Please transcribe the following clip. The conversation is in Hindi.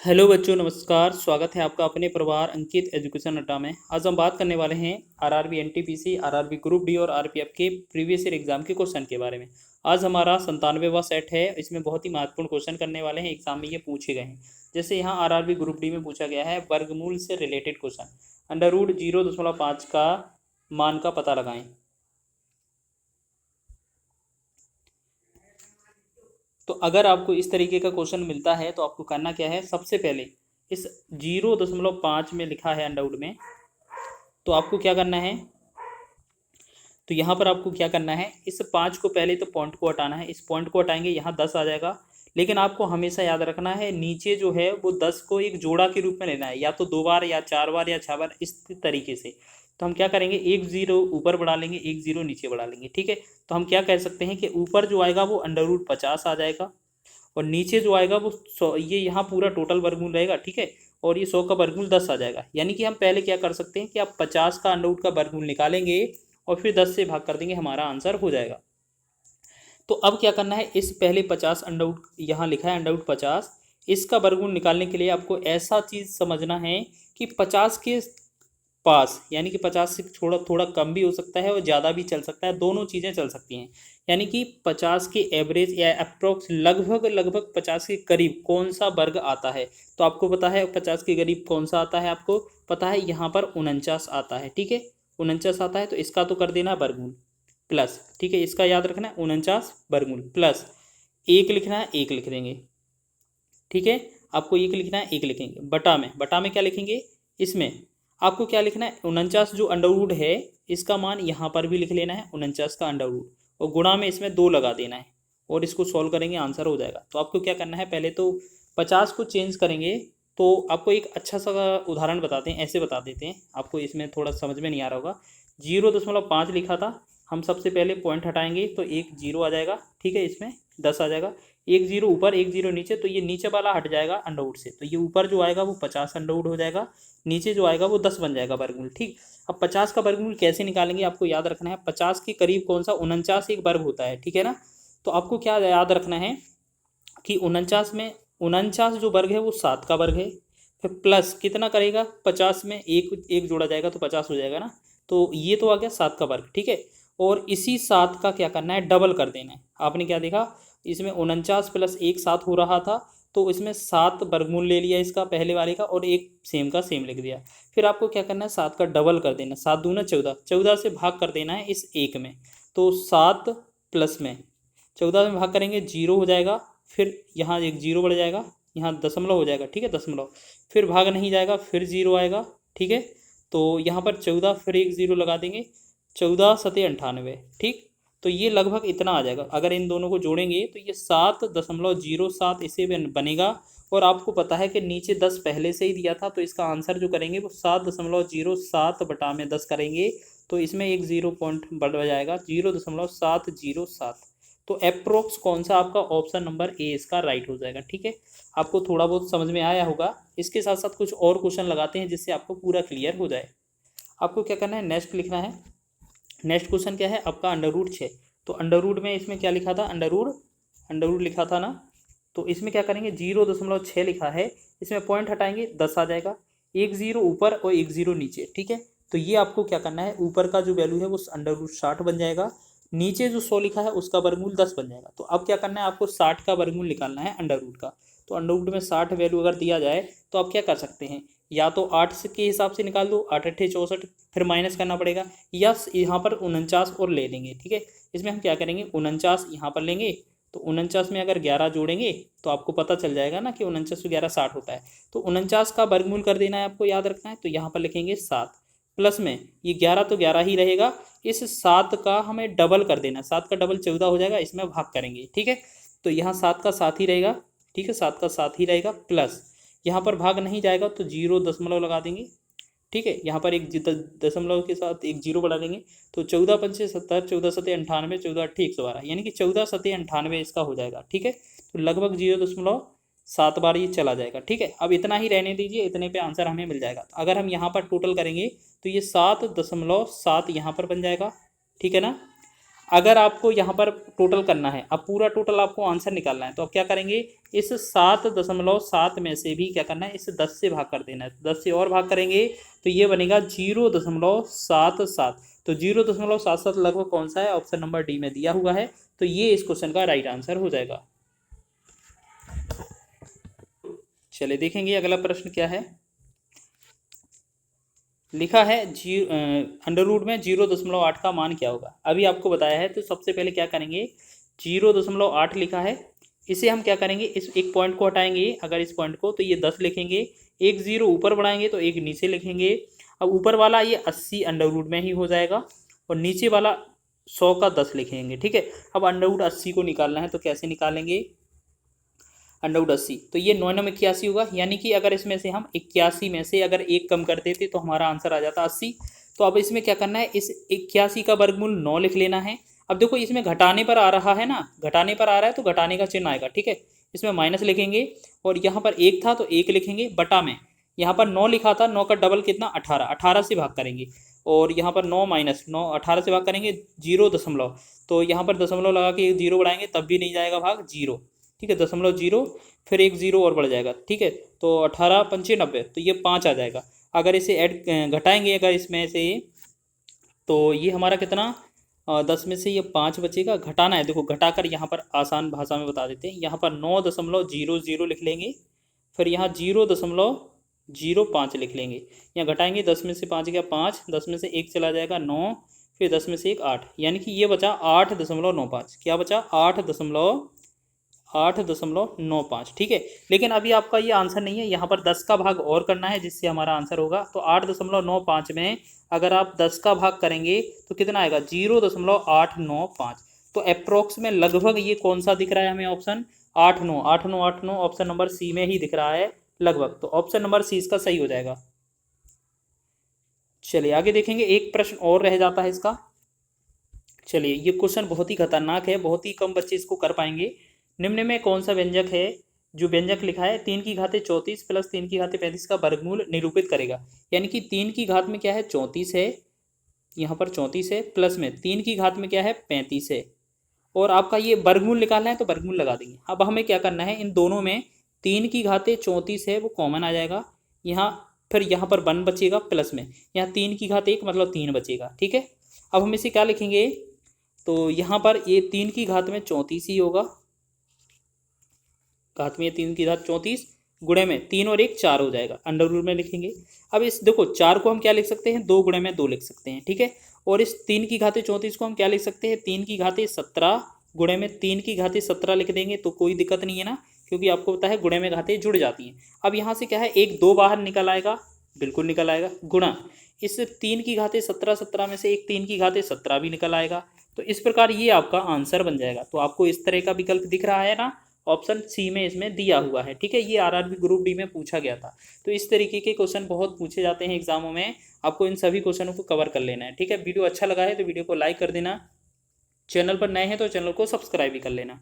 हेलो बच्चों, नमस्कार। स्वागत है आपका अपने परिवार अंकित एजुकेशन अड्डा में। आज हम बात करने वाले हैं RRB NTPC, RRB group D और आरपीएफ के प्रीवियस ईयर एग्जाम के क्वेश्चन के बारे में। आज हमारा 97वां सेट है। इसमें बहुत ही महत्वपूर्ण क्वेश्चन करने वाले हैं, एग्जाम में ये पूछे गए हैं। जैसे यहाँ आरआरबी ग्रुप डी में पूछा गया है वर्गमूल से रिलेटेड क्वेश्चन, अंडर रूट 0.5 का मान का पता लगाएं। तो अगर आपको इस तरीके का क्वेश्चन मिलता है तो आपको करना क्या है, सबसे पहले इस 0.5 में लिखा है अंडरवुड में, तो आपको क्या करना है, तो यहाँ पर आपको क्या करना है, इस 5 को पहले तो पॉइंट को हटाना है। इस पॉइंट को हटाएंगे, यहाँ 10 आ जाएगा। लेकिन आपको हमेशा याद रखना है नीचे जो है वो 10 को एक जोड़ा के रूप में लेना है, या तो 2 बार या 4 बार या 6 बार, इस तरीके से। तो हम क्या करेंगे, एक जीरो ऊपर बढ़ा लेंगे, एक जीरो नीचे बढ़ा लेंगे। ठीक है, तो हम क्या कह सकते हैं कि ऊपर जो आएगा वो अंडर रूट 50 आ जाएगा, और नीचे जो आएगा वो 100। ये यहाँ पूरा टोटल वर्गमूल रहेगा। ठीक है, और ये 100 का वर्गमूल 10 आ जाएगा। यानी कि हम पहले क्या कर सकते हैं कि आप 50 का अंडर रूट का वर्गमूल निकालेंगे और फिर 10 से भाग कर देंगे, हमारा आंसर हो जाएगा। तो अब क्या करना है, इस पहले 50 अंडर रूट यहाँ लिखा है अंडर रूट 50, इसका वर्गमूल निकालने के लिए आपको ऐसा चीज़ समझना है कि 50 के पास, यानी कि 50 से थोड़ा थोड़ा कम भी हो सकता है और ज़्यादा भी चल सकता है, दोनों चीज़ें चल सकती हैं। यानी कि 50 के एवरेज या अप्रोक्स लगभग लगभग 50 के करीब कौन सा वर्ग आता है। तो आपको पता है 50 के करीब कौन सा आता है, आपको पता है यहाँ पर 49 आता है। ठीक है, 49 आता है, तो इसका तो कर देना वर्गमूल प्लस। ठीक है, इसका याद रखना है 49 वर्गमूल प्लस एक लिखना है, एक लिख देंगे। ठीक है, आपको एक लिखना है, एक लिखेंगे। बटा में क्या लिखेंगे, इसमें आपको क्या लिखना है, 49 जो अंडर रूट है इसका मान यहाँ पर भी लिख लेना है, 49 का अंडर रूट, और गुणा में इसमें 2 लगा देना है, और इसको सॉल्व करेंगे, आंसर हो जाएगा। तो आपको क्या करना है, पहले तो 50 को चेंज करेंगे। तो आपको एक अच्छा सा उदाहरण बताते हैं, ऐसे बता देते हैं, आपको इसमें थोड़ा समझ में नहीं आ रहा होगा। 0.5 लिखा था, हम सबसे पहले पॉइंट हटाएंगे तो एक जीरो आ जाएगा। ठीक है, इसमें 10 आ जाएगा, एक जीरो ऊपर एक जीरो नीचे, तो ये नीचे वाला हट जाएगा अंडरवुड से, तो ये ऊपर जो आएगा वो 50 अंडरवुड हो जाएगा, नीचे जो आएगा वो 10 बन जाएगा वर्गमूल। ठीक, अब 50 का वर्गमूल कैसे निकालेंगे, आपको याद रखना है 50 के करीब कौन सा, 49 एक वर्ग होता है। ठीक है ना, तो आपको क्या याद रखना है कि 49 में 49 जो वर्ग है वो 7 का वर्ग है। फिर प्लस कितना करेगा, 50 में एक एक जोड़ा जाएगा तो 50 हो जाएगा ना, तो ये तो आ गया 7 का वर्ग। ठीक है, और इसी 7 का क्या करना है, डबल कर देना है। आपने क्या देखा, इसमें 49 प्लस एक 7 हो रहा था, तो इसमें 7 वर्गमूल ले लिया इसका पहले वाले का, और एक सेम का सेम लिख दिया। फिर आपको क्या करना है, 7 का डबल कर देना, 7 दूना 14, 14 से भाग कर देना है इस एक में, तो 7 प्लस में 14 में भाग करेंगे, जीरो हो जाएगा। फिर यहाँ एक जीरो बढ़ जाएगा, यहाँ दशमलव हो जाएगा। ठीक है, दशमलव, फिर भाग नहीं जाएगा, फिर जीरो आएगा। ठीक है, तो यहाँ पर 14, फिर एक जीरो लगा देंगे, 14 सते 98। ठीक, तो ये लगभग इतना आ जाएगा। अगर इन दोनों को जोड़ेंगे तो ये 7.07 इसे बनेगा। और आपको पता है कि नीचे 10 पहले से ही दिया था, तो इसका आंसर जो करेंगे वो 7.07 बटा में 10 करेंगे, तो इसमें एक 0 पॉइंट बढ़ जाएगा, 0.707। तो अप्रोक्स कौन सा आपका ऑप्शन नंबर ए इसका राइट हो जाएगा। ठीक है, आपको थोड़ा बहुत समझ में आया होगा। इसके साथ साथ कुछ और क्वेश्चन लगाते हैं जिससे आपको पूरा क्लियर हो जाए। आपको क्या करना है, नेक्स्ट लिखना है। नेक्स्ट क्वेश्चन क्या है आपका, अंडर रूट 6। तो अंडर रूट में इसमें क्या लिखा था, अंडर रूट लिखा था ना, तो इसमें क्या करेंगे, 0.6 लिखा है, इसमें पॉइंट हटाएंगे 10 आ जाएगा, एक जीरो ऊपर और एक जीरो नीचे। ठीक है, तो ये आपको क्या करना है, ऊपर का जो वैल्यू है वो अंडर रूट 60 बन जाएगा, नीचे जो 100 लिखा है उसका वर्गमूल 10 बन जाएगा। तो अब क्या करना है, आपको 60 का वर्गमूल निकालना है अंडर रूट का। तो अंडर रूट में 60 वैल्यू अगर दिया जाए तो आप क्या कर सकते हैं, या तो 8 के हिसाब से निकाल दो, 8 8 64, फिर माइनस करना पड़ेगा, या यहाँ पर 49 और ले लेंगे। ठीक है, इसमें हम क्या करेंगे, 49 यहाँ पर लेंगे, तो 49 में अगर 11 जोड़ेंगे तो आपको पता चल जाएगा ना कि 49 से 11 60 होता है। तो 49 का वर्गमूल कर देना है, आपको याद रखना है। तो यहाँ पर लिखेंगे 7, प्लस में ये 11 तो 11 ही रहेगा, इस 7 का हमें डबल कर देना, 7 का डबल 14 हो जाएगा, इसमें भाग करेंगे। ठीक है, तो यहाँ 7 का 7 ही रहेगा। ठीक है, 7 का 7 ही रहेगा, प्लस यहाँ पर भाग नहीं जाएगा तो 0 लगा देंगे। ठीक है, यहाँ पर एक दशमलव के साथ एक जीरो बढ़ा देंगे, तो 14 पंचे 70, 14 सते 98, 14 अट्ठे 112, यानी कि 14 सते 98 इसका हो जाएगा। ठीक है, तो लगभग 0.7 बार ये चला जाएगा। ठीक है, अब इतना ही रहने दीजिए, इतने पे आंसर हमें मिल जाएगा। तो अगर हम यहाँ पर टोटल करेंगे तो ये 7.7 यहाँ पर बन जाएगा। ठीक है ना, अगर आपको यहाँ पर टोटल करना है, अब पूरा टोटल आपको आंसर निकालना है, तो अब क्या करेंगे, इस 7.7 में से भी क्या करना है, इस 10 से भाग कर देना है। 10 से और भाग करेंगे तो ये बनेगा 0.77। तो 0.77 लगभग कौन सा है, ऑप्शन नंबर डी में दिया हुआ है। तो ये इस क्वेश्चन का राइट आंसर हो जाएगा। चलिए देखेंगे अगला प्रश्न क्या है। लिखा है अंडर रूट में 0.8 का मान क्या होगा। अभी आपको बताया है, तो सबसे पहले क्या करेंगे, 0.8 लिखा है, इसे हम क्या करेंगे, इस एक पॉइंट को हटाएंगे, अगर इस पॉइंट को, तो ये 10 लिखेंगे, एक 0 ऊपर बढ़ाएंगे तो एक नीचे लिखेंगे। अब ऊपर वाला ये 80 अंडर रूट में ही हो जाएगा, और नीचे वाला 100 का 10 लिखेंगे। ठीक है, अब अंडर रूट 80 को निकालना है, तो कैसे निकालेंगे, अंडर रूट 80, तो ये 9 में 81 होगा, यानी कि अगर इसमें से हम 81 में से अगर एक कम कर देते तो हमारा आंसर आ जाता 80। तो अब इसमें क्या करना है, इस 81 का वर्गमूल 9 लिख लेना है। अब देखो इसमें घटाने पर आ रहा है ना, घटाने पर आ रहा है तो घटाने का चिन्ह आएगा। ठीक है, इसमें माइनस लिखेंगे, और यहाँ पर एक था तो एक लिखेंगे, बटा में यहाँ पर 9 लिखा था, 9 का डबल कितना, 18, 18 से भाग करेंगे, और यहाँ पर 9 माइनस 9, 18 से भाग करेंगे 0 तो यहाँ पर दशमलव लगा के 0 बढ़ाएंगे तब भी नहीं जाएगा भाग, 0। ठीक है, 0.0, फिर एक 0 और बढ़ जाएगा। ठीक है, तो 18 पंचे 90, तो ये 5 आ जाएगा। अगर इसे ऐड घटाएंगे अगर इसमें से, तो ये हमारा कितना, 10 में से ये 5 बचेगा। घटाना है, देखो घटाकर यहाँ पर आसान भाषा में बता देते हैं, यहाँ पर 9.00 लिख लेंगे, फिर यहाँ 0.05 लिख लेंगे, यहाँ घटाएंगे, 10 में से 5 गया 5, 10 में से 1 चला जाएगा 9, फिर 10 में से 1 8, यानी कि ये बचा 8.95। क्या बचा, 8.95। ठीक है, लेकिन अभी आपका ये आंसर नहीं है, यहाँ पर 10 का भाग और करना है जिससे हमारा आंसर होगा। तो 8.95 में अगर आप 10 का भाग करेंगे तो कितना आएगा, 0.895। तो अप्रोक्स में लगभग ये कौन सा दिख रहा है हमें, ऑप्शन 8 9 8 9 8 9, ऑप्शन नंबर सी में ही दिख रहा है लगभग। तो ऑप्शन नंबर सी इसका सही हो जाएगा। चलिए आगे देखेंगे, एक प्रश्न और रह जाता है इसका। चलिए, ये क्वेश्चन बहुत ही खतरनाक है, बहुत ही कम बच्चे इसको कर पाएंगे। निम्न में कौन सा व्यंजक है, जो व्यंजक लिखा है 3 की घाते 34 प्लस 3 की घाते 35 का वर्गमूल निरूपित करेगा। यानी कि 3 की घात में क्या है, 34 है, यहाँ पर 34 है, प्लस में 3 की घात में क्या है, 35 है, और आपका ये वर्गमूल निकालना है तो वर्गमूल लगा देंगे। अब हमें क्या करना है, इन दोनों में 3 की घाते 34 है वो कॉमन आ जाएगा, यहाँ फिर यहाँ पर 1 बचेगा, प्लस में यहाँ 3 की घात 1 मतलब 3 बचेगा। ठीक है, अब हम इसे क्या लिखेंगे, तो यहाँ पर ये 3 की घात में 34 ही होगा, घात में 3 की घात 34, गुणे में 3 और 1 4 हो जाएगा, अंडर रूट में लिखेंगे। अब इस देखो 4 को हम क्या लिख सकते हैं, 2 गुणे में 2 लिख सकते हैं। ठीक है, और इस 3 की घाते 34 को हम क्या लिख सकते हैं, 3 की घाते 17 गुणे में 3 की घाते 17 लिख देंगे, तो कोई दिक्कत नहीं है ना, क्योंकि आपको पता है गुणे में घाते जुड़ जाती हैं। अब यहाँ से क्या है, 1 2 बाहर निकल आएगा, बिल्कुल निकल आएगा, गुणा इस 3 की घाते 17 17 में से एक 3 की घाते 17 भी निकल आएगा। तो इस प्रकार ये आपका आंसर बन जाएगा। तो आपको इस तरह का विकल्प दिख रहा है ना, ऑप्शन सी में इसमें दिया हुआ है। ठीक है, ये आरआरबी ग्रुप डी में पूछा गया था। तो इस तरीके के क्वेश्चन बहुत पूछे जाते हैं एग्जामों में, आपको इन सभी क्वेश्चनों को कवर कर लेना है। ठीक है, वीडियो अच्छा लगा है तो वीडियो को लाइक कर देना, चैनल पर नए हैं तो चैनल को सब्सक्राइब भी कर लेना।